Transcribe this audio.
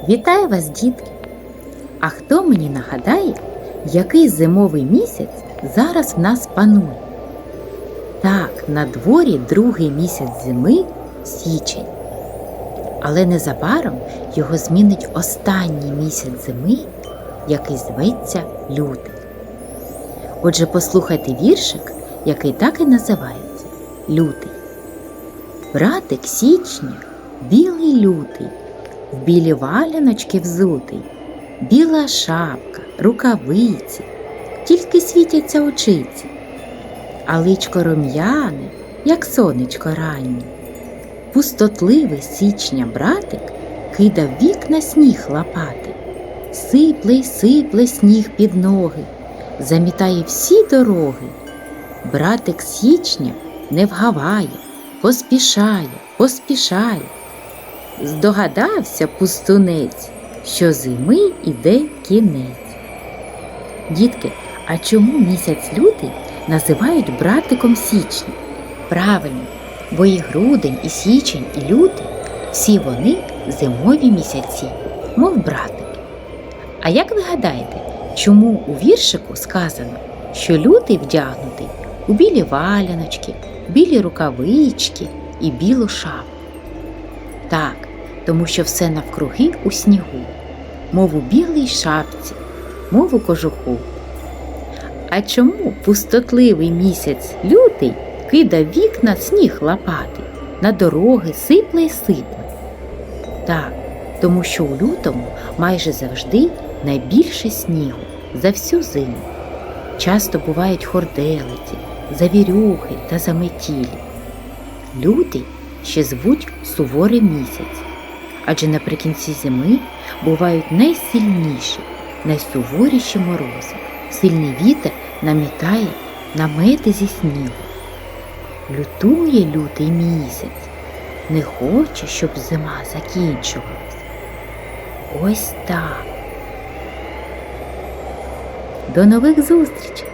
Вітаю вас, дітки! А хто мені нагадає, який зимовий місяць зараз в нас панує? Так, на дворі другий місяць зими – січень. Але незабаром його змінить останній місяць зими, який зветься лютий. Отже, послухайте віршик, який так і називається – Лютий. Братик січня, білий лютий, в білі валяночки взутий, біла шапка, рукавиці, тільки світяться очиці, а личко рум'яне, як сонечко раннє. Пустотливий січня братик кидав вікна сніг лопати, сипле й сипле сніг під ноги, замітає всі дороги. Братик січня не вгаває, поспішає, поспішає. Здогадався пустунець, що зими іде кінець. Дітки, а чому місяць лютий називають братиком січня? Правильно, бо і грудень, і січень, і лютий – всі вони зимові місяці, мов братики. А як ви гадаєте, чому у віршику сказано, що лютий вдягнутий у білі валяночки, білі рукавички і білу шапку? Так, тому що все навкруги у снігу, мов у білій шапці, мов у кожуху. А чому пустотливий місяць лютий кидав вікна сніг лопати, на дороги сипле й сипле? Так, тому що у лютому майже завжди найбільше снігу за всю зиму. Часто бувають хорделиці, завірюхи та заметілі. Лютий ще звуть суворий місяць, адже наприкінці зими бувають найсильніші, найсуворіші морози. Сильний вітер намітає намети зі снігу. Лютує лютий місяць, не хоче, щоб зима закінчувалась. Ось так. До нових зустрічей!